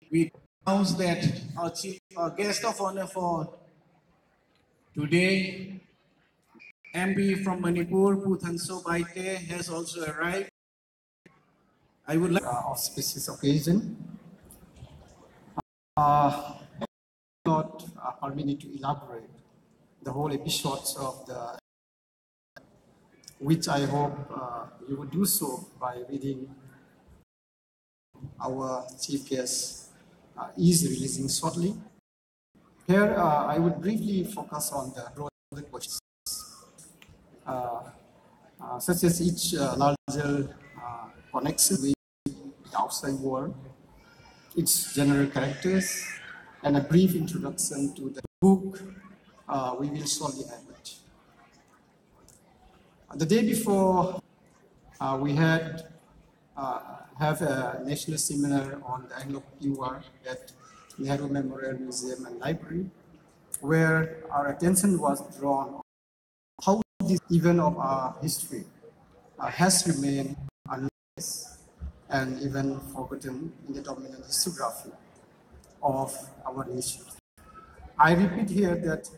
We announce that our guest of honor for today, MP from Manipur, Puthanso Baite, has also arrived. I would like auspicious occasion. Not permit me to elaborate the whole episodes of the, which I hope you would do so by reading our chief guest is releasing shortly. Here, I would briefly focus on the broader questions, such as each larger connection with the outside world, its general characters, and a brief introduction to the book we will shortly have it. The day before, we had have a national seminar on the Anglo-Cookee War at Nehru Memorial Museum and Library, where our attention was drawn on how this event of our history has remained unnoticed and even forgotten in the dominant historiography of our nation. I repeat here that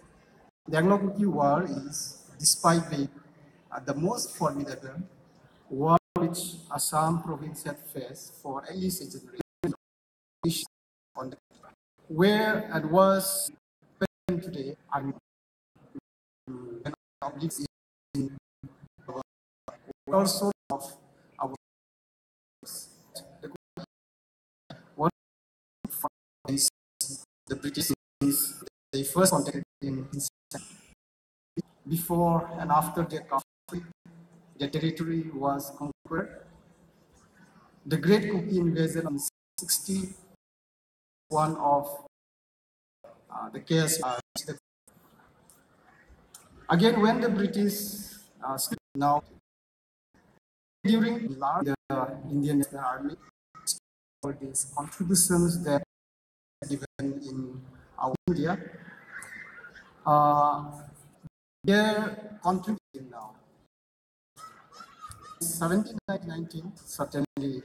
the Anglo-Cookee War is, despite being the most formidable war which Assam province had faced for at least a generation, on the, where it was today and in also of our one is the British, they first contacted in before and after their conflict, their territory was conquered. The Great Cookee invasion in 61 of the case. Again, when the British now during the Indian National Army, for these contributions that given in our India, their contribution now. 1719, certainly,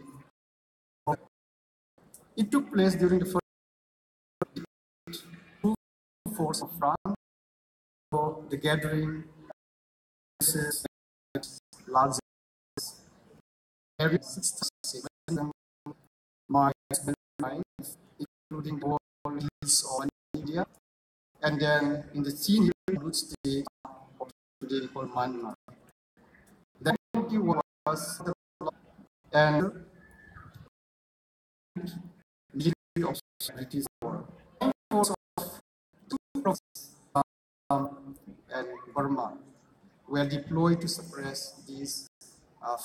it took place during the first force of France. So the gathering, large area, 67 miles, including all hills of India, and then in the scene which state of today called Myanmar. That was and military of British war. Force of two provinces and Burma were deployed to suppress these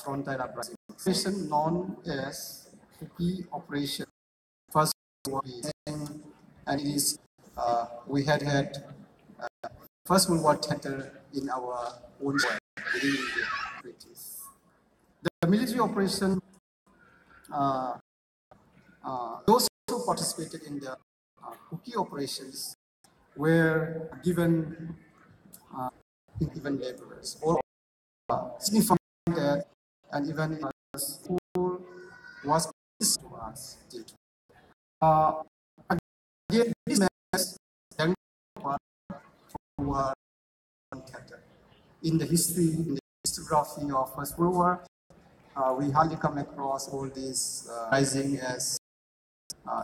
frontier uprisings. Operation known as Cookee Operation, first war, and it is we had First World War theater in our own world within the British. The military operation, those who participated in the Cookee operations were given even laborers or signifying that, and even who was to us. Again, this War theater. In the history, in the historiography of First World War, we hardly come across all these rising as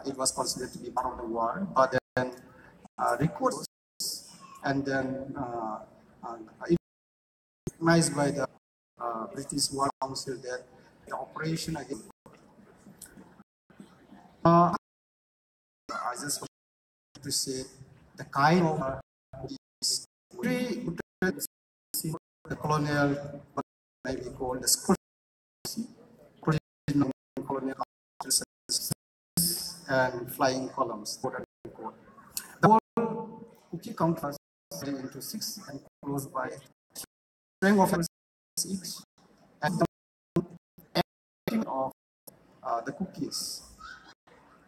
it was considered to be part of the war, but then records and then recognized by the British War Council that the operation against. I just want to say the kind of these three the colonial, what may be called the colonial and flying columns. The whole cookie count was into 6 and closed by string of each and the of the cookies.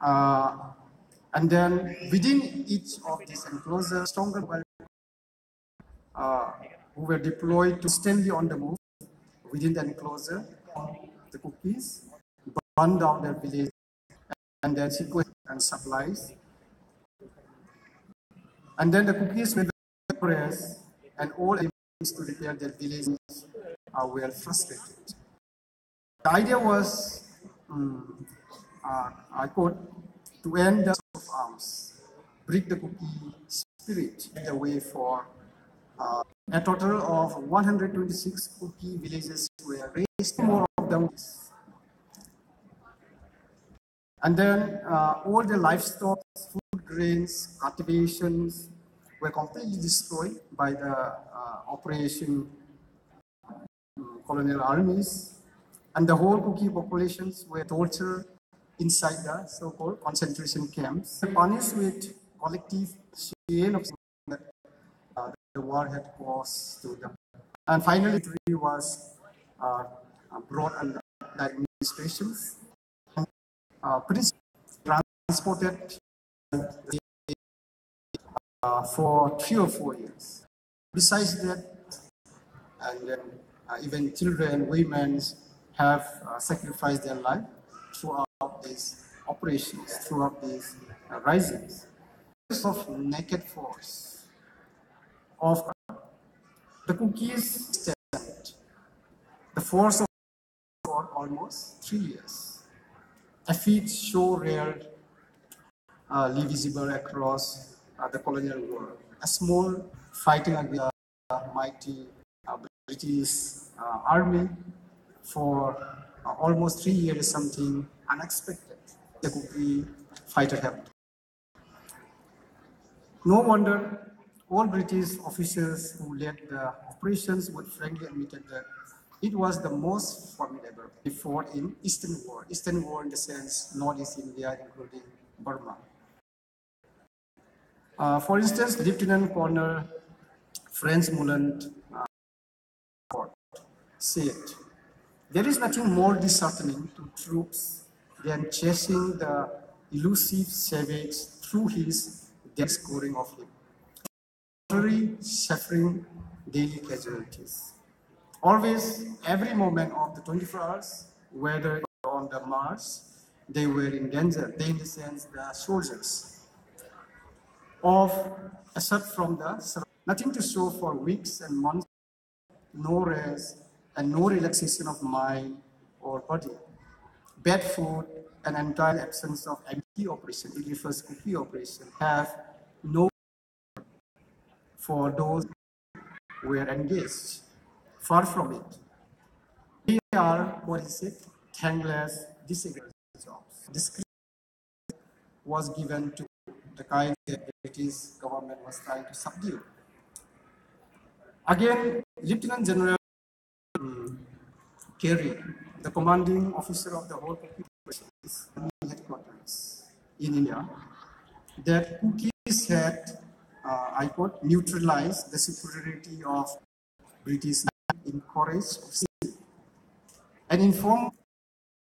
And then within each of these enclosures, stronger who were deployed to stand on the move within the enclosure, the cookies, burn down their village, and then sequence and supplies. And then the cookies with the prayers and all attempts to repair their villages were frustrated. The idea was, I quote, to end the of arms, break the cookie spirit, the way for a total of 126 cookie villages were raised, more of them. And then all the livestock, food grains, cultivations were completely destroyed by the operation colonial armies. And the whole cookie populations were tortured inside the so-called concentration camps, punished with collective shame of that the war had caused to them. And finally, it was brought under the administrations, transported for 3 or 4 years. Besides that, and then even children, women have sacrificed their life throughout these operations, throughout these risings. Of naked force of the cookies stand, the force of for almost 3 years. A feat so rare, visible across the colonial world. A small fighting against the mighty British army for almost 3 years is something unexpected. The cookie fighter happened. No wonder all British officers who led the operations would frankly admit that it was the most formidable effort in Eastern War. Eastern War in the sense Northeast India, including Burma. For instance, Lieutenant Colonel Franz Mullen said, "There is nothing more disheartening to troops than chasing the elusive savage through his death scoring of him, suffering daily casualties. Always, every moment of the 24 hours, whether on the march, they were in danger. They, in the sense, the soldiers, of assault from the nothing to show for weeks and months, no rest and no relaxation of mind or body. Bad food and entire absence of MP operation, it refers to P operation, have no for those who were engaged. Far from it. We are, what is it, thankless, disagreeable jobs. This was given to the kind that the British government was trying to subdue. Again, Lieutenant General Carey, the commanding officer of the whole operations headquarters in India, that cookies had, I quote, neutralized the superiority of British in courage of sea, and informed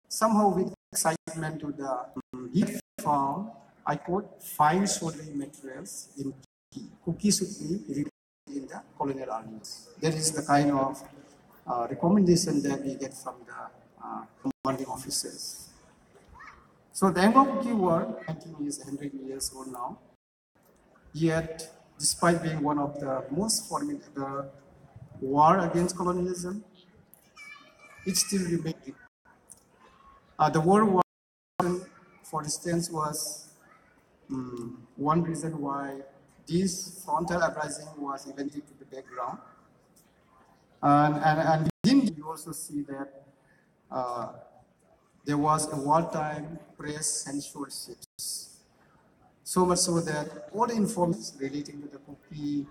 somehow with excitement to the he found, I quote, fine soldering materials in cookies should be in the colonial armies. That is the kind of recommendation that we get from the commanding officers. So the Anglo-Cookie War, 19 years, 100 years old now, yet despite being one of the most formidable war against colonialism, it still remained. The World War, for instance, was one reason why this frontal uprising was eventually to the background. And within you also see that uh, there was a wartime press censorship. So much so that all the information relating to the Kuki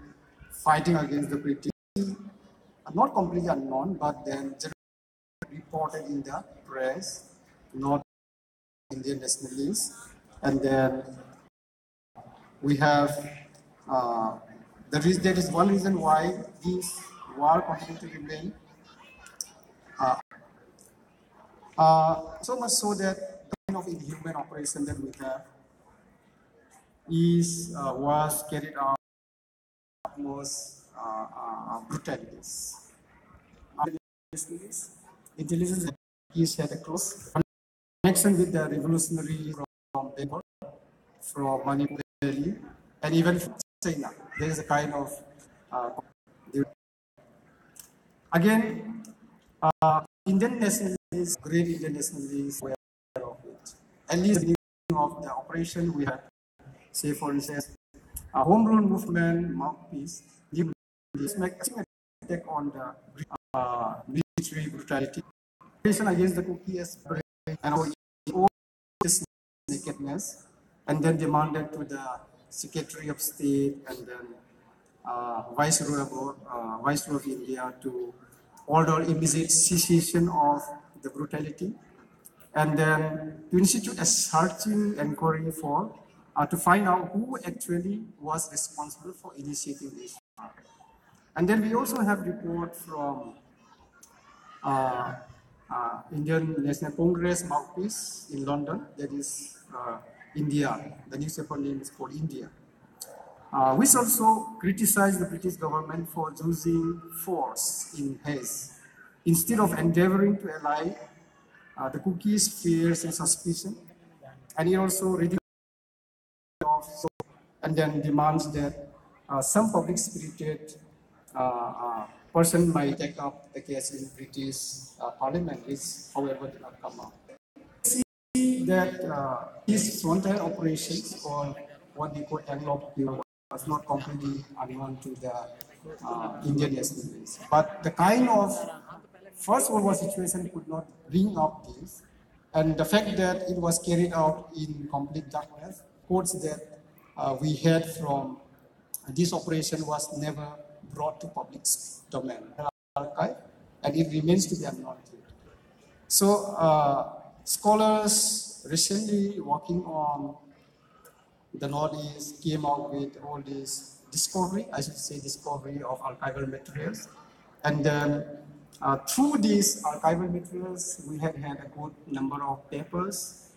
fighting against the British are not completely unknown, but then reported in the press, not Indian nationalists. And then we have there is one reason why this war continued to remain. So much so that the kind of inhuman operation that we have was carried out most brutalities. Intelligence is had a close connection with the revolutionary from Bengal, from Manipur, Delhi, and even from China. There is a kind of uh, again Indian nationalists, great Indian nationalists were aware of it. At least the beginning of the operation, we had, say for instance, a home rule movement mouthpiece. This make attack on the military brutality. Operation against the cookies and all this nakedness, and then demanded to the Secretary of State and then Viceroy of India to order immediate cessation of the brutality, and then to institute a searching inquiry for to find out who actually was responsible for initiating this. And then we also have report from uh, Indian National Congress mouthpiece in London, that is India. The newspaper name is called India, which also criticized the British government for using force in haste instead of endeavoring to allay the cookies' fears and suspicion. And it also ridiculed and then demands that some public spirited person might take up the case in British Parliament, which, however, did not come out. That these frontier operations, or what we call Anglo was not completely unknown to the Indian nationalists. But the kind of First World War situation could not bring up this, and the fact that it was carried out in complete darkness quotes that we had from this operation was never brought to public domain archive, and it remains to be unknown. So scholars recently working on the Northeast came out with all this discovery, I should say discovery of archival materials. And then through these archival materials, we had had a good number of papers.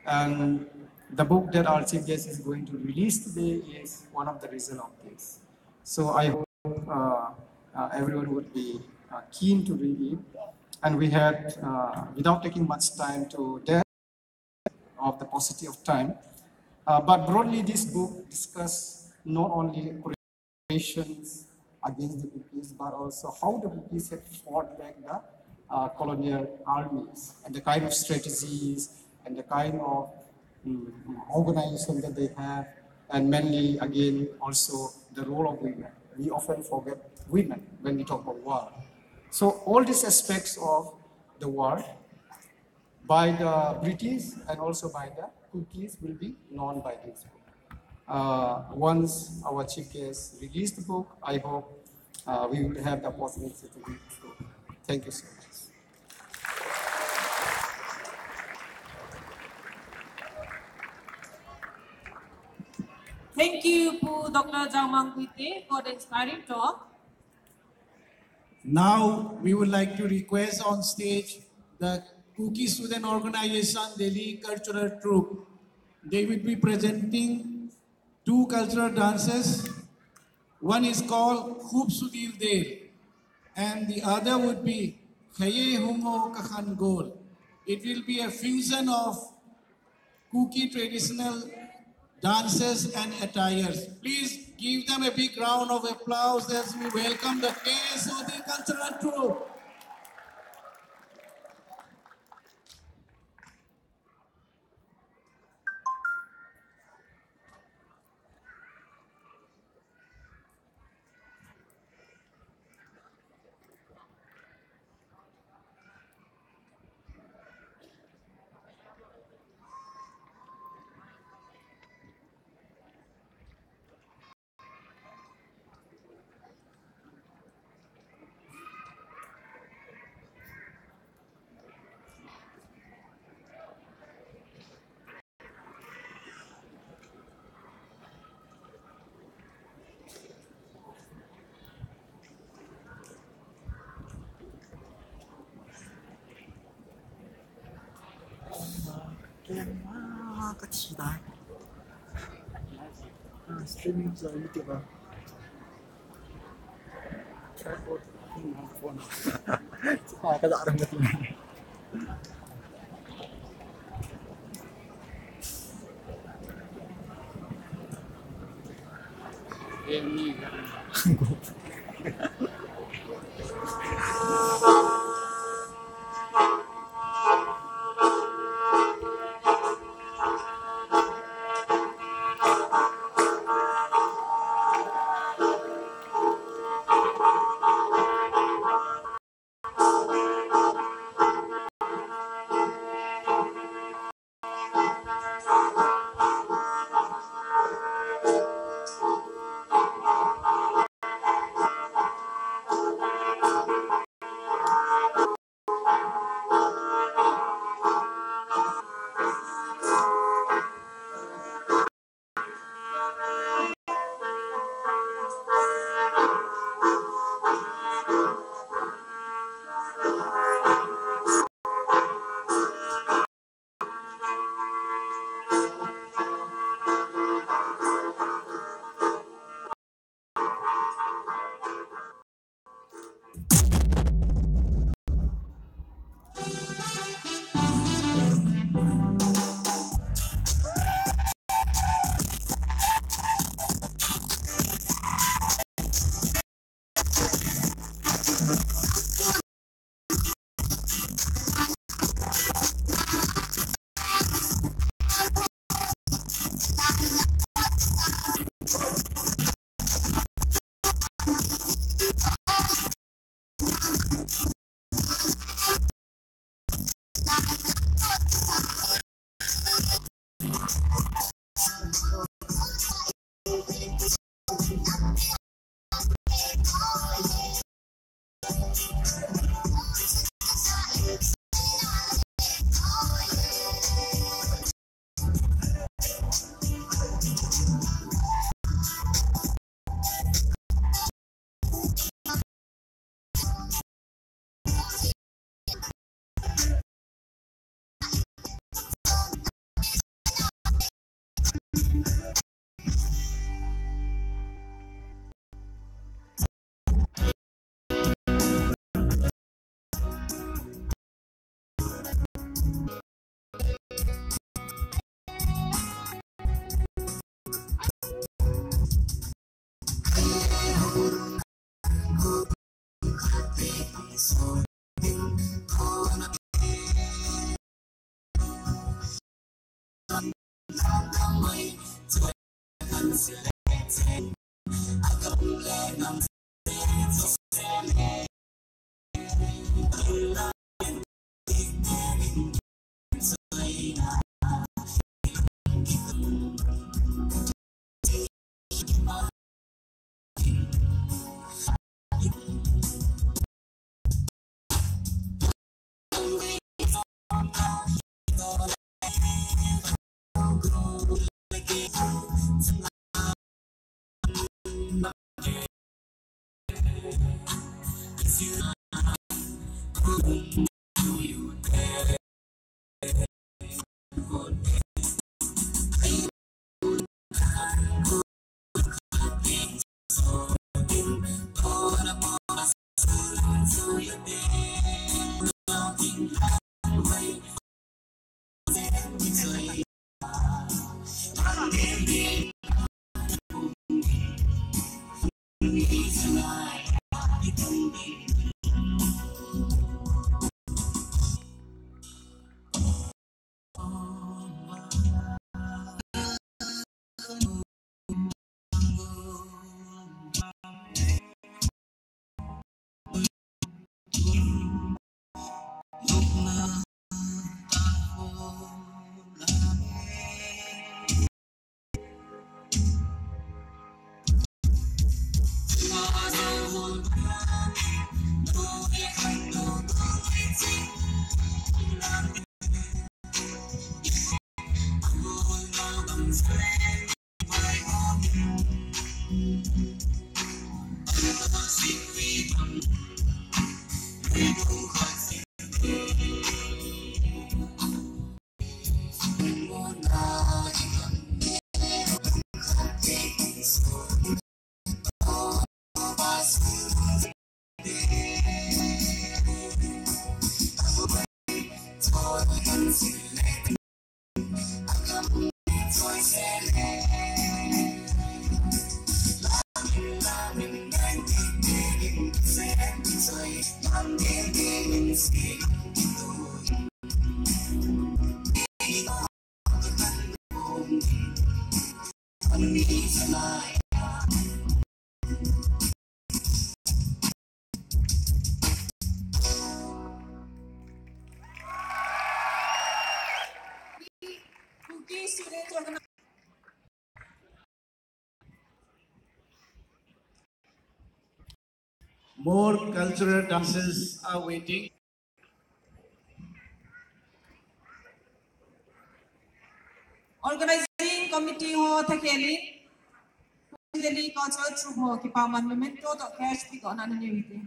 And the book that our chief guest is going to release today is one of the results of this. So I hope everyone would be keen to read it. And we had, without taking much time to that, of the paucity of time, but broadly this book discusses not only operations against the Bugis, but also how the Bugis had fought back the colonial armies and the kind of strategies and the kind of organization that they have, and mainly, again, also the role of women. We often forget women when we talk about war. So all these aspects of the war by the British and also by the cookies will be known by this book. Once our chief guest release the book, I hope we will have the opportunity to read through. Thank you so much. Thank you, Dr. Jang Mangwite, for the inspiring talk. Now we would like to request on stage the Cookie Student Organization Delhi Cultural Troupe. They will be presenting two cultural dances. One is called Khub Sudil De, and the other would be Khaye Hungo Kakhan Gol. It will be a fusion of Kuki traditional dances and attires. Please Give them a big round of applause as we welcome the KSOD Cultural Troupe. 와, 끝이다. 스트리밍 잘 밑에 봐. 잘못 폰. 아까 나름 같은 거. 한국. Cookie Student Organization. More cultural dances are waiting. Organizing Committee ho Thakeli. Delhi Cultural Troupe ho Kipaman Memento to Cash Pick on Anonymity.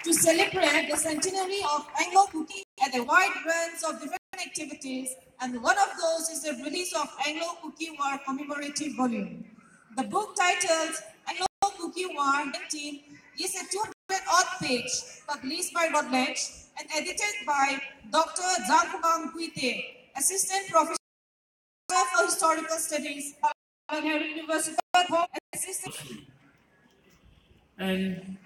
To celebrate the centenary of Anglo Cookie and a wide range of different activities, and one of those is the release of Anglo Cookie War commemorative volume. The book titled Anglo Cookie War 19 is a 200-odd page, published by Routledge and edited by Dr. Zhang Guite, Assistant Professor for Historical Studies, University Assistant. And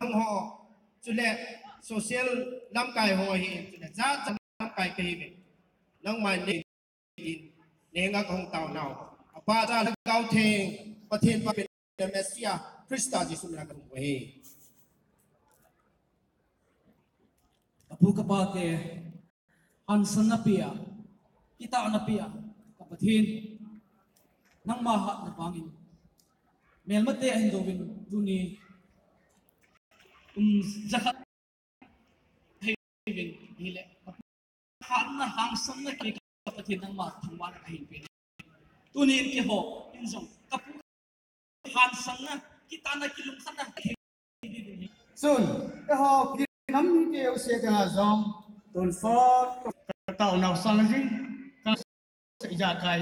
ho chule social lam kai ho hi chule za lam kai ke hi nang mai ne ne nga kong tao nao apa za la gao theng pathen pa pe mesia krista ji sum la ka ho hi Apu kapate hansan na pia kita na pia kapathin nang mahat na pangin melmate ang gawin duni zakat hivin hile hat na hansan na ki kapathin nang mahat thangwan hivin tunin ki ho injong kapu hansan na kita na kilum khana Soon, cái họ kia nắm cái ô xe cái hà dòng, tuần phó, tàu nào sang gì, kan sẽ ra cái